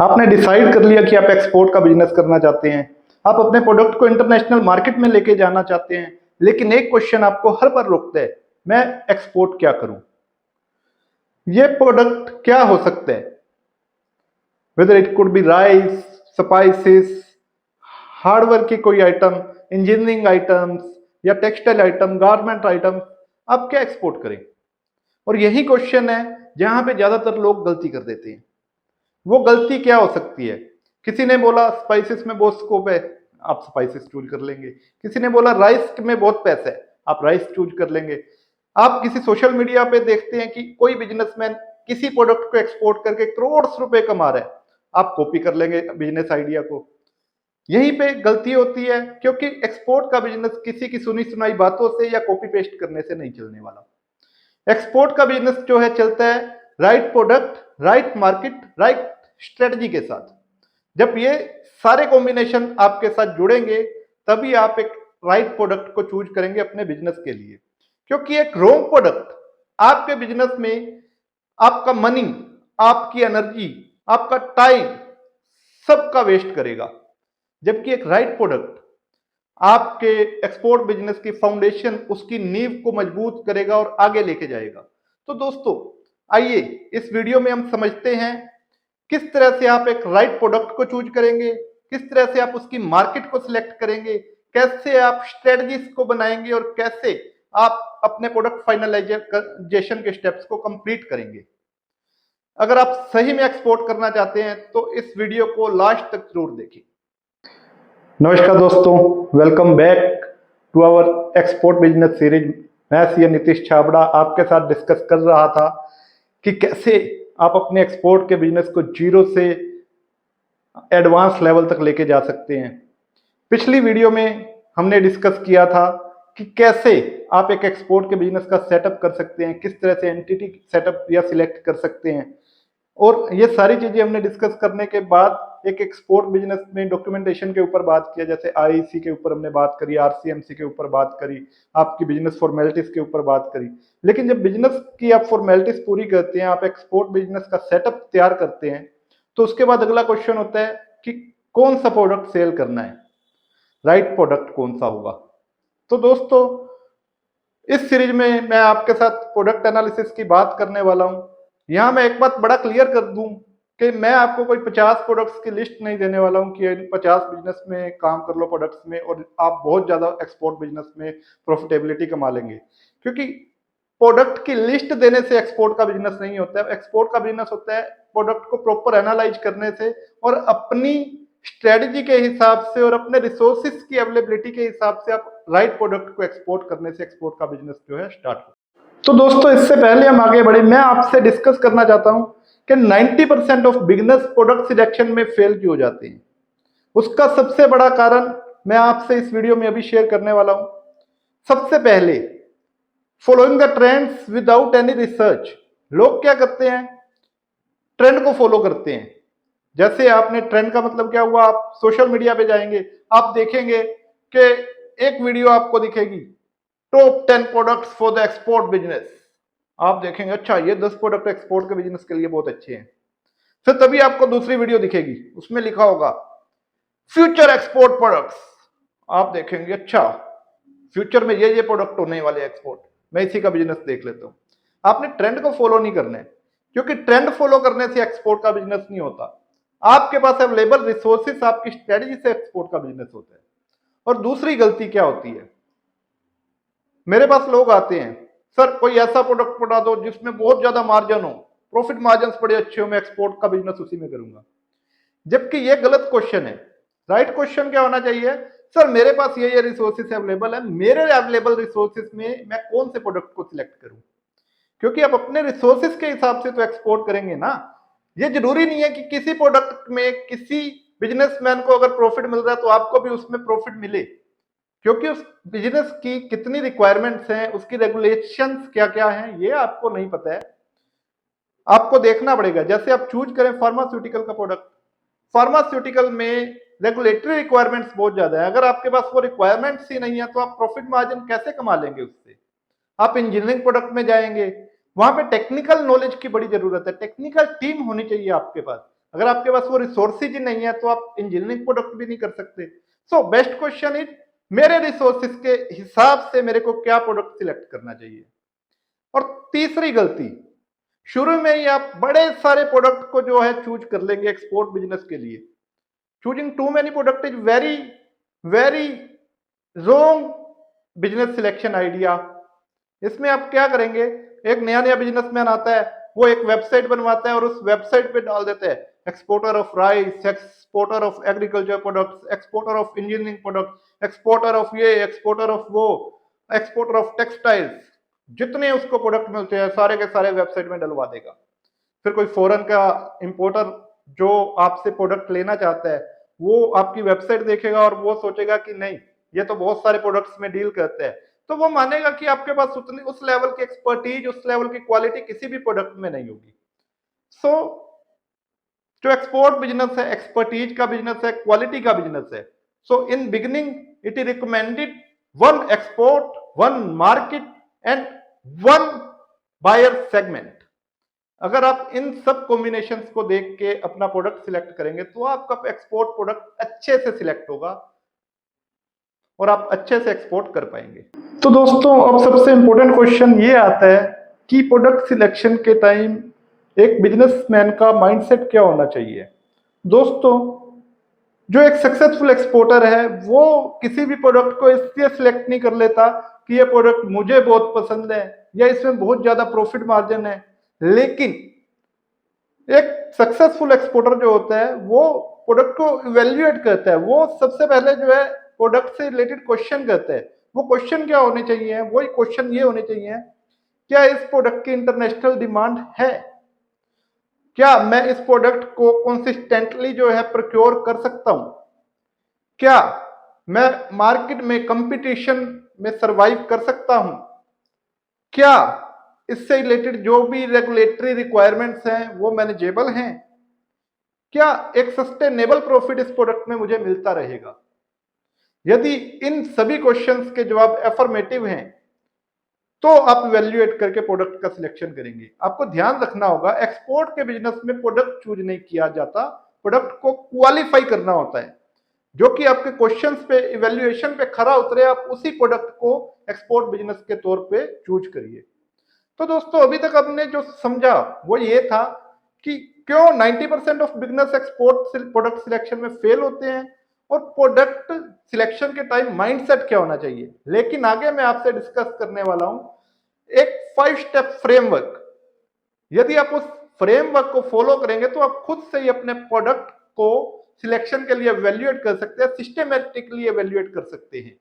आपने डिसाइड कर लिया कि आप एक्सपोर्ट का बिजनेस करना चाहते हैं, आप अपने प्रोडक्ट को इंटरनेशनल मार्केट में लेके जाना चाहते हैं, लेकिन एक क्वेश्चन आपको हर बार रोकता है, मैं एक्सपोर्ट क्या करूं? ये प्रोडक्ट क्या हो सकते हैं? Whether it could be rice, spices, hardware की कोई आइटम, इंजीनियरिंग आइटम्स या टेक्सटाइल आइटम, गारमेंट आइटम, आप क्या एक्सपोर्ट करें? और यही क्वेश्चन है जहां पे ज्यादातर लोग गलती कर देते हैं। वो गलती क्या हो सकती है? किसी ने बोला स्पाइसेस में बहुत स्कोप है, आप स्पाइसेस चूज कर लेंगे। किसी ने बोला राइस में बहुत पैसा है, आप राइस चूज कर लेंगे। आप किसी सोशल मीडिया पे देखते हैं कि कोई बिजनेसमैन किसी प्रोडक्ट को एक्सपोर्ट करके करोड़ रुपए कमा रहा है, आप कॉपी कर लेंगे बिजनेस आइडिया को। यहीं पे गलती होती है, क्योंकि एक्सपोर्ट का बिजनेस किसी की सुनी सुनाई बातों से या कॉपी पेस्ट करने से नहीं चलने वाला। एक्सपोर्ट का बिजनेस जो है चलता है right product, right market, right strategy के साथ। जब ये सारे कॉम्बिनेशन आपके साथ जुड़ेंगे, तभी आप एक राइट प्रोडक्ट को चूज करेंगे अपने बिजनेस के लिए। क्योंकि एक रॉन्ग प्रोडक्ट आपके बिजनेस में आपका मनी, आपकी एनर्जी, आपका टाइम सबका वेस्ट करेगा। जबकि एक राइट प्रोडक्ट आपके एक्सपोर्ट बिजनेस की फाउंडेशन, उसकी नींव को मजबूत करेगा और आगे लेके जाएगा। तो दोस्तों, आइए इस वीडियो में हम समझते हैं किस तरह से आप एक राइट प्रोडक्ट को चूज करेंगे, किस तरह से आप उसकी मार्केट को सिलेक्ट करेंगे, कैसे आप स्ट्रेटजीज को बनाएंगे और कैसे आप अपने प्रोडक्ट फाइनलाइजेशन के स्टेप्स को कंप्लीट करेंगे। अगर आप सही में एक्सपोर्ट करना चाहते हैं तो इस वीडियो को लास्ट तक जरूर देखें। नमस्कार दोस्तों, welcome back to our export business series. मैं सीए नीतीश छाबड़ा आपके साथ डिस्कस कर रहा था कि कैसे आप अपने एक्सपोर्ट के बिजनेस को जीरो से एडवांस लेवल तक लेके जा सकते हैं। पिछली वीडियो में हमने डिस्कस किया था कि कैसे आप एक एक्सपोर्ट के बिजनेस का सेटअप कर सकते हैं, किस तरह से एंटिटी सेटअप या सिलेक्ट कर सकते हैं। और ये सारी चीजें हमने डिस्कस करने के बाद एक एक्सपोर्ट बिजनेस में डॉक्यूमेंटेशन के ऊपर बात किया, जैसे आईसी के ऊपर हमने बात करी, आरसीएमसी के ऊपर बात करी, आपकी बिजनेस फॉर्मेलिटीज के ऊपर बात करी। लेकिन जब बिजनेस की आप फॉर्मेलिटीज पूरी करते हैं, आप एक्सपोर्ट बिजनेस का सेटअप तैयार करते हैं, तो उसके बाद अगला क्वेश्चन होता है कि कौन सा प्रोडक्ट सेल करना है, राइट प्रोडक्ट कौन सा होगा। तो दोस्तों, इस सीरीज में मैं आपके साथ प्रोडक्ट एनालिसिस की बात करने वाला हूं। यहां मैं एक बात बड़ा क्लियर कर दूं कि मैं आपको कोई 50 प्रोडक्ट्स की लिस्ट नहीं देने वाला हूं कि 50 बिजनेस में काम कर लो प्रोडक्ट्स में और आप बहुत ज्यादा एक्सपोर्ट बिजनेस में प्रॉफिटेबिलिटी कमा लेंगे। क्योंकि प्रोडक्ट की लिस्ट देने से एक्सपोर्ट का बिजनेस नहीं होता है। एक्सपोर्ट का बिजनेस होता है प्रोडक्ट को प्रॉपर एनालाइज करने से और अपनी स्ट्रेटजी के हिसाब से और अपने रिसोर्सेज की अवेलेबिलिटी के हिसाब से आप राइट प्रोडक्ट को एक्सपोर्ट करने से एक्सपोर्ट का बिजनेस जो है स्टार्ट हो। तो दोस्तों, इससे पहले हम आगे बढ़े, मैं आपसे डिस्कस करना चाहता हूं कि 90% ऑफ बिजनेस प्रोडक्ट सिलेक्शन में फेल क्यों हो जाते हैं। उसका सबसे बड़ा कारण मैं आपसे इस वीडियो में अभी शेयर करने वाला हूं। सबसे पहले, following the trends without any research. लोग क्या करते हैं, ट्रेंड को फॉलो करते हैं। जैसे आपने ट्रेंड का मतलब क्या हुआ, आप सोशल मीडिया पे जाएंगे, आप देखेंगे कि एक वीडियो आपको दिखेगी, top 10 products for the export business. आप देखेंगे अच्छा ये 10 प्रोडक्ट एक्सपोर्ट के बिजनेस के लिए बहुत अच्छे हैं। फिर तभी आपको दूसरी वीडियो दिखेगी, उसमें लिखा होगा फ्यूचर एक्सपोर्ट प्रोडक्ट्स। आप देखेंगे अच्छा फ्यूचर में ये प्रोडक्ट होने वाले एक्सपोर्ट, मैं इसी का बिजनेस देख लेता हूं। आपने ट्रेंड को फॉलो नहीं करना है, क्योंकि ट्रेंड फॉलो करने से एक्सपोर्ट का बिजनेस नहीं होता। आपके पास अवेलेबल रिसोर्सेस, आपकी स्ट्रेटजी से एक्सपोर्ट का बिजनेस होता है। और दूसरी गलती क्या होती है, मेरे पास लोग आते हैं, सर कोई ऐसा प्रोडक्ट बता दो जिसमें बहुत ज्यादा मार्जिन हो, प्रॉफिट मार्जिन बड़े अच्छे हो, मैं एक्सपोर्ट का बिजनेस उसी में करूंगा। जबकि ये गलत क्वेश्चन है। राइट क्वेश्चन क्या होना चाहिए, सर मेरे पास ये रिसोर्सेस अवेलेबल है, मेरे अवेलेबल रिसोर्सेस में मैं कौन से प्रोडक्ट को सिलेक्ट करूं। क्योंकि आप अपने रिसोर्सेस के हिसाब से तो एक्सपोर्ट करेंगे ना। ये जरूरी नहीं है कि किसी प्रोडक्ट में किसी बिजनेसमैन को अगर प्रॉफिट मिल रहा है तो आपको भी उसमें प्रॉफिट मिले, क्योंकि उस बिजनेस की कितनी रिक्वायरमेंट्स हैं, उसकी रेगुलेशंस क्या क्या हैं, ये आपको नहीं पता है। आपको देखना पड़ेगा। जैसे आप चूज करें फार्मास्यूटिकल का प्रोडक्ट, फार्मास्यूटिकल में रेगुलेटरी रिक्वायरमेंट्स बहुत ज्यादा है। अगर आपके पास वो रिक्वायरमेंट्स ही नहीं है तो आप प्रॉफिट मार्जिन कैसे कमा लेंगे उससे। आप इंजीनियरिंग प्रोडक्ट में जाएंगे, वहां पे टेक्निकल नॉलेज की बड़ी जरूरत है, टेक्निकल टीम होनी चाहिए आपके पास। अगर आपके पास वो रिसोर्सेज ही नहीं है तो आप इंजीनियरिंग प्रोडक्ट भी नहीं कर सकते। सो बेस्ट क्वेश्चन इज मेरे रिसोर्सेज के हिसाब से मेरे को क्या प्रोडक्ट सिलेक्ट करना चाहिए। और तीसरी गलती, शुरू में ही आप बड़े सारे प्रोडक्ट को जो है चूज कर लेंगे एक्सपोर्ट बिजनेस के लिए। Choosing too many product is very very wrong business selection idea. इसमें आप क्या करेंगे, एक नया नया बिजनेसमैन आता है, वो एक वेबसाइट बनवाता है और उस वेबसाइट पे डाल देता है exporter of rice, exporter of agriculture products, exporter of engineering product, exporter of ये, एक्सपोर्टर ऑफ वो, एक्सपोर्टर ऑफ टेक्सटाइल्स, जितने उसको प्रोडक्ट मिलते हैं सारे के सारे वेबसाइट में डलवा देगा। फिर कोई फॉरेन का इंपोर्टर जो आपसे प्रोडक्ट लेना चाहता है वो आपकी वेबसाइट देखेगा और वो सोचेगा कि नहीं ये तो बहुत सारे प्रोडक्ट्स में डील करते हैं, तो वो मानेगा कि आपके पास उतनी उस लेवल की एक्सपर्टीज, उस लेवल की क्वालिटी किसी भी प्रोडक्ट में नहीं होगी। सो जो एक्सपोर्ट बिजनेस है, एक्सपर्टीज का बिजनेस है, क्वालिटी का बिजनेस है। So in beginning it is recommended one export, one market and one buyer segment. अगर आप इन सब कॉम्बिनेशंस को देख के अपना प्रोडक्ट सिलेक्ट करेंगे तो आपका एक्सपोर्ट प्रोडक्ट अच्छे से सिलेक्ट होगा और आप अच्छे से एक्सपोर्ट कर पाएंगे। तो दोस्तों अब सबसे इंपॉर्टेंट क्वेश्चन ये आता है कि प्रोडक्ट सिलेक्शन के टाइम एक बिजनेसमैन का माइंडसेट क्या होना चाहिए। दोस्तों जो एक सक्सेसफुल एक्सपोर्टर है वो किसी भी प्रोडक्ट को इसलिए सिलेक्ट नहीं कर लेता कि ये प्रोडक्ट मुझे बहुत पसंद है या इसमें बहुत ज्यादा प्रॉफिट मार्जिन है, लेकिन एक सक्सेसफुल एक्सपोर्टर जो होता है वो प्रोडक्ट को इवेल्युएट करता है। वो सबसे पहले जो है प्रोडक्ट से रिलेटेड क्वेश्चन करता है। वो क्वेश्चन क्या होने चाहिए, वही क्वेश्चन ये होने चाहिए, क्या इस प्रोडक्ट की इंटरनेशनल डिमांड है, क्या मैं इस प्रोडक्ट को कंसिस्टेंटली जो है प्रोक्योर कर सकता हूं, क्या मैं मार्केट में कंपटीशन में सरवाइव कर सकता हूं, क्या इससे रिलेटेड जो भी रेगुलेटरी रिक्वायरमेंट्स हैं वो मैनेजेबल हैं, क्या एक सस्टेनेबल प्रॉफिट इस प्रोडक्ट में मुझे मिलता रहेगा। यदि इन सभी क्वेश्चंस के जवाब एफर्मेटिव हैं तो आप इवैल्यूएट करके प्रोडक्ट का सिलेक्शन करेंगे। आपको ध्यान रखना होगा एक्सपोर्ट के बिजनेस में प्रोडक्ट चूज नहीं किया जाता, प्रोडक्ट को क्वालिफाई करना होता है। जो कि आपके क्वेश्चंस पे इवैल्यूएशन पे खरा उतरे, आप उसी प्रोडक्ट को एक्सपोर्ट बिजनेस के तौर पे चूज करिए। तो दोस्तों अभी तक हमने जो समझा वो ये था कि क्यों 90% of business export product selection में फेल होते हैं और प्रोडक्ट सिलेक्शन के टाइम माइंडसेट क्या होना चाहिए। लेकिन आगे मैं आपसे डिस्कस करने वाला हूं एक 5 स्टेप फ्रेमवर्क। यदि आप उस फ्रेमवर्क को फॉलो करेंगे तो आप खुद से ही अपने प्रोडक्ट को सिलेक्शन के लिए एवेल्युएट कर सकते हैं, सिस्टमेटिकली एवेल्युएट कर सकते हैं।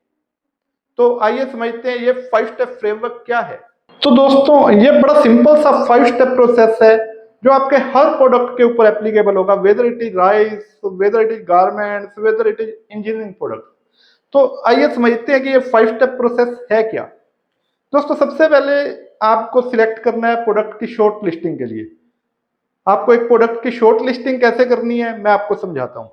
तो आइए समझते हैं ये 5 स्टेप फ्रेमवर्क क्या है। तो दोस्तों ये बड़ा सिंपल सा 5 स्टेप प्रोसेस है जो आपके हर प्रोडक्ट के ऊपर एप्लीकेबल होगा, whether it is rice, whether it is garments, whether it is engineering product. तो आइए समझते हैं कि ये 5 स्टेप प्रोसेस है क्या। दोस्तों सबसे पहले आपको सिलेक्ट करना है प्रोडक्ट की शॉर्ट लिस्टिंग के लिए। आपको एक प्रोडक्ट की शॉर्ट लिस्टिंग कैसे करनी है मैं आपको समझाता हूं।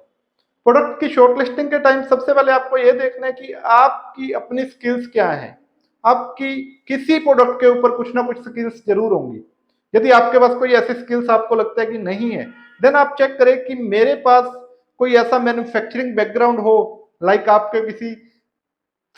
प्रोडक्ट की शॉर्ट लिस्टिंग के टाइम सबसे पहले आपको यह देखना है कि आपकी अपनी स्किल्स क्या हैं। आपकी किसी प्रोडक्ट के ऊपर कुछ ना कुछ स्किल्स जरूर होंगी। यदि आपके पास कोई ऐसी स्किल्स आपको लगता है कि नहीं है, देन आप चेक करें कि मेरे पास कोई ऐसा मैन्युफैक्चरिंग बैकग्राउंड हो, लाइक आपके किसी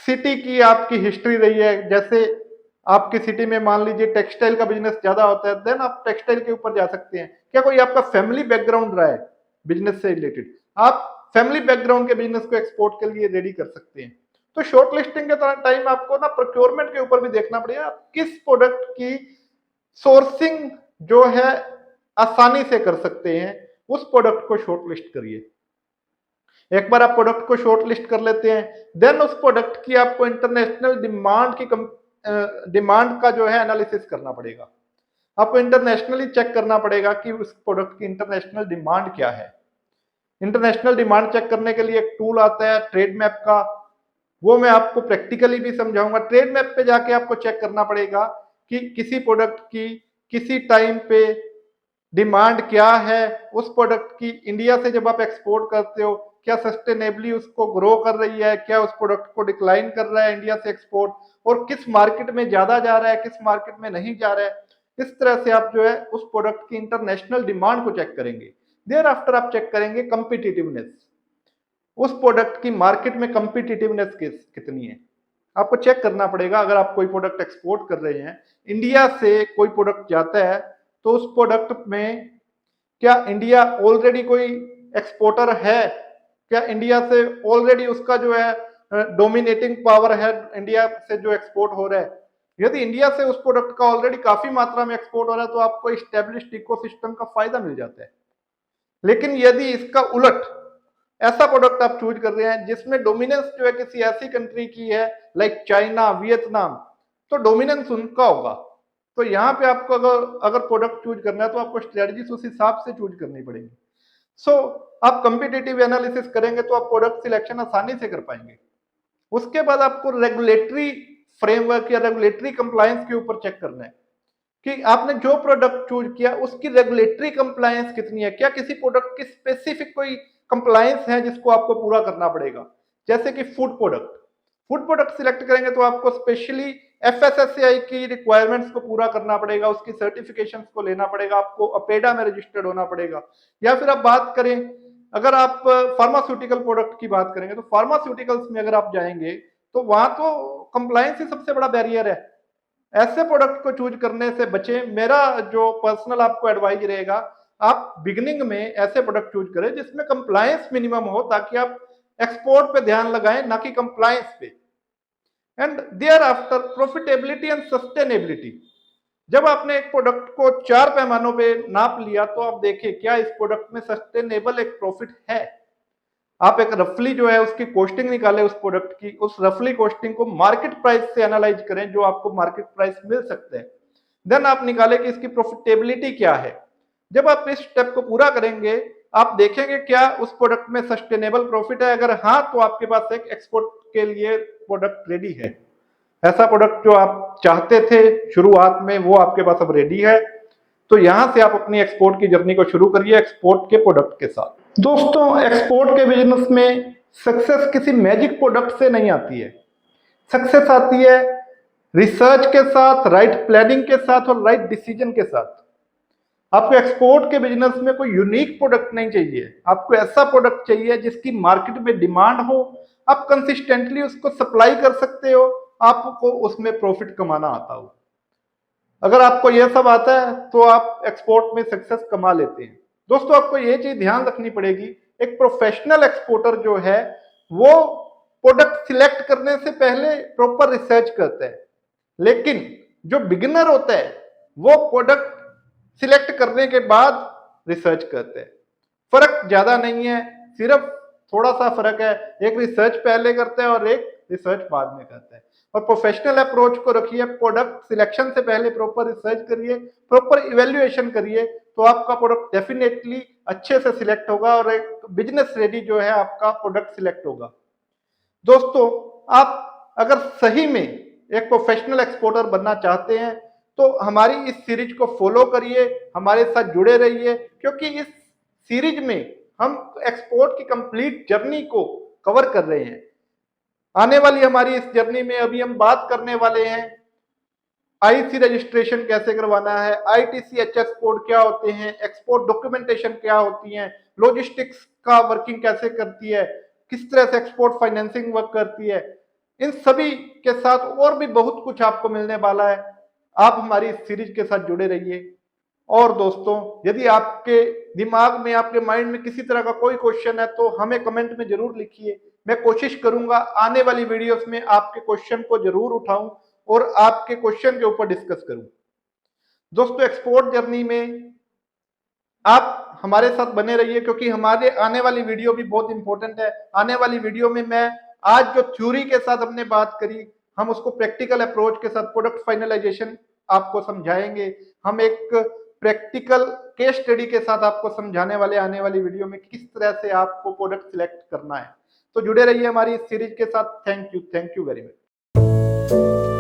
सिटी की आपकी हिस्ट्री रही है, जैसे आपकी सिटी में मान लीजिए टेक्सटाइल का बिजनेस ज्यादा होता है, देन आप टेक्सटाइल के ऊपर जा सकते हैं। क्या कोई आपका फैमिली बैकग्राउंड रहा है बिजनेस से रिलेटेड, आप फैमिली बैकग्राउंड के बिजनेस को एक्सपोर्ट के लिए रेडी कर सकते हैं। तो शॉर्ट लिस्टिंग के टाइम आपको ना प्रोक्योरमेंट के ऊपर भी देखना पड़ेगा, आप किस प्रोडक्ट की सोर्सिंग जो है आसानी से कर सकते हैं, उस प्रोडक्ट को शॉर्ट लिस्ट करिए। एक बार आप प्रोडक्ट को शॉर्ट लिस्ट कर लेते हैं, देन उस प्रोडक्ट की आपको इंटरनेशनल डिमांड का जो है एनालिसिस करना पड़ेगा। आपको इंटरनेशनली चेक करना पड़ेगा कि उस प्रोडक्ट की इंटरनेशनल डिमांड क्या है। इंटरनेशनल डिमांड चेक करने के लिए एक टूल आता है ट्रेड मैप का, वो मैं आपको प्रैक्टिकली भी समझाऊंगा। ट्रेड मैप पे जाके आपको चेक करना पड़ेगा कि किसी प्रोडक्ट की किसी टाइम पे डिमांड क्या है, उस प्रोडक्ट की इंडिया से जब आप एक्सपोर्ट करते हो क्या सस्टेनेबली उसको ग्रो कर रही है, क्या उस प्रोडक्ट को डिक्लाइन कर रहा है इंडिया से एक्सपोर्ट, और किस मार्केट में ज्यादा जा रहा है किस मार्केट में नहीं जा रहा है। इस तरह से आप जो है उस प्रोडक्ट की इंटरनेशनल डिमांड को चेक करेंगे। देयर आफ्टर आप चेक करेंगे कम्पिटिटिवनेस, उस प्रोडक्ट की मार्केट में कम्पिटिटिवनेस कितनी है। आपको चेक करना पड़ेगा। अगर आप कोई प्रोडक्ट एक्सपोर्ट कर रहे हैं, इंडिया से कोई प्रोडक्ट जाता है, तो उस प्रोडक्ट में क्या इंडिया ऑलरेडी कोई एक्सपोर्टर है, क्या इंडिया से ऑलरेडी उसका जो है डोमिनेटिंग पावर है, इंडिया से जो एक्सपोर्ट हो रहा है। यदि इंडिया से उस प्रोडक्ट का ऑलरेडी काफी मात्रा में एक्सपोर्ट हो रहा है तो आपको इस्टेब्लिश्ड इकोसिस्टम का फायदा मिल जाता है। लेकिन यदि इसका उलट ऐसा प्रोडक्ट आप चूज कर रहे हैं जिसमें डोमिनेंस जो है किसी ऐसी कंट्री की है, लाइक चाइना, वियतनाम, तो डोमिनेंस उनका होगा। तो यहाँ पे आपको अगर प्रोडक्ट चूज करना है तो आपको स्ट्रेटजीज उस हिसाब से चूज करनी पड़ेगी। सो आप कंपिटिटिव एनालिसिस करेंगे तो आप प्रोडक्ट सिलेक्शन आसानी से कर पाएंगे। उसके बाद आपको रेगुलेटरी फ्रेमवर्क या रेगुलेटरी कंप्लायंस के ऊपर चेक करना है कि आपने जो प्रोडक्ट चूज किया उसकी रेगुलेटरी कंप्लायंस कितनी है, क्या किसी प्रोडक्ट की स्पेसिफिक कोई कंप्लायंस है जिसको आपको पूरा करना पड़ेगा। जैसे कि फूड प्रोडक्ट सिलेक्ट करेंगे तो आपको स्पेशली एफएसएसएआई की रिक्वायरमेंट्स को पूरा करना पड़ेगा, उसकी सर्टिफिकेशंस को लेना पड़ेगा, आपको अपेडा में रजिस्टर्ड होना पड़ेगा। या फिर आप बात करें, अगर आप फार्मास्यूटिकल प्रोडक्ट की बात करेंगे तो फार्मास्यूटिकल्स में अगर आप जाएंगे तो वहां तो कंप्लायंस ही सबसे बड़ा बैरियर है। ऐसे प्रोडक्ट को चूज करने से बचें। मेरा जो पर्सनल आपको एडवाइस रहेगा, आप बिगिनिंग में ऐसे प्रोडक्ट चूज करें जिसमें कंप्लायंस मिनिमम हो, ताकि आप एक्सपोर्ट पे ध्यान लगाएं, ना कि कंप्लायंस पे। And thereafter profitability and sustainability. जब आपने एक प्रोडक्ट को 4 पैमानों पे नाप लिया तो आप देखिए क्या इस प्रोडक्ट में सस्टेनेबल एक प्रॉफिट है। आप एक रफली जो है उसकी कॉस्टिंग निकालें उस प्रोडक्ट की, उस रफली कॉस्टिंग को मार्केट प्राइस से एनालाइज करें जो आपको मार्केट प्राइस मिल सकते हैं। देन आप निकालें कि इसकी प्रॉफिटेबिलिटी क्या है। जब आप इस स्टेप को पूरा करेंगे आप देखेंगे क्या उस प्रोडक्ट में सस्टेनेबल प्रॉफिट है। अगर हाँ, तो आपके पास एक एक्सपोर्ट के लिए प्रोडक्ट रेडी है। ऐसा प्रोडक्ट जो आप चाहते थे शुरुआत में वो आपके पास अब रेडी है। तो यहां से आप अपनी एक्सपोर्ट की जर्नी को शुरू करिए एक्सपोर्ट के प्रोडक्ट के साथ। दोस्तों, एक्सपोर्ट के बिजनेस में सक्सेस किसी मैजिक प्रोडक्ट से नहीं आती है। सक्सेस आती है रिसर्च के साथ, राइट प्लानिंग के साथ और राइट डिसीजन के साथ। आपको एक्सपोर्ट के बिजनेस में कोई यूनिक प्रोडक्ट नहीं चाहिए, आपको ऐसा प्रोडक्ट चाहिए जिसकी मार्केट में डिमांड हो, आप कंसिस्टेंटली उसको सप्लाई कर सकते हो, आपको उसमें प्रॉफिट कमाना आता हो। अगर आपको यह सब आता है तो आप एक्सपोर्ट में सक्सेस कमा लेते हैं। दोस्तों, आपको ये चीज ध्यान रखनी पड़ेगी, एक प्रोफेशनल एक्सपोर्टर जो है वो प्रोडक्ट सिलेक्ट करने से पहले प्रॉपर रिसर्च करता है, लेकिन जो बिगिनर होता है वो प्रोडक्ट सिलेक्ट करने के बाद रिसर्च करते हैं। फर्क ज्यादा नहीं है, सिर्फ थोड़ा सा फर्क है, एक रिसर्च पहले करता है और एक रिसर्च बाद में करता है। और प्रोफेशनल अप्रोच को रखिए, प्रोडक्ट सिलेक्शन से पहले प्रॉपर रिसर्च करिए, प्रॉपर इवेल्युएशन करिए, तो आपका प्रोडक्ट डेफिनेटली अच्छे से सिलेक्ट होगा और एक बिजनेस रेडी जो है आपका प्रोडक्ट सिलेक्ट होगा। दोस्तों, आप अगर सही में एक प्रोफेशनल एक्सपोर्टर बनना चाहते हैं तो हमारी इस सीरीज को फॉलो करिए, हमारे साथ जुड़े रहिए, क्योंकि इस सीरीज में हम एक्सपोर्ट की कंप्लीट जर्नी को कवर कर रहे हैं। आने वाली हमारी इस जर्नी में अभी हम बात करने वाले हैं आईसी रजिस्ट्रेशन कैसे करवाना है, आईटीसी-एचएस कोड क्या होते हैं, एक्सपोर्ट डॉक्यूमेंटेशन क्या होती है, लॉजिस्टिक्स का वर्किंग कैसे करती है, किस तरह से एक्सपोर्ट फाइनेंसिंग वर्क करती है। इन सभी के साथ और भी बहुत कुछ आपको मिलने वाला है। आप हमारी इस सीरीज के साथ जुड़े रहिए। और दोस्तों, यदि आपके दिमाग में, आपके माइंड में किसी तरह का कोई क्वेश्चन है तो हमें कमेंट में जरूर लिखिए। मैं कोशिश करूंगा आने वाली वीडियोस में आपके क्वेश्चन को जरूर उठाऊं और आपके क्वेश्चन के ऊपर डिस्कस करूं। दोस्तों, एक्सपोर्ट जर्नी में आप हमारे साथ बने रहिए, क्योंकि हमारे आने वाली वीडियो भी बहुत इंपॉर्टेंट है। आने वाली वीडियो में मैं आज जो थ्योरी के साथ हमने बात करी, हम उसको प्रैक्टिकल अप्रोच के साथ प्रोडक्ट फाइनलाइजेशन आपको समझाएंगे। हम एक प्रैक्टिकल केस स्टडी के साथ आपको समझाने वाले आने वाली वीडियो में किस तरह से आपको प्रोडक्ट सिलेक्ट करना है। तो जुड़े रहिए हमारी इस सीरीज के साथ। Thank you very much.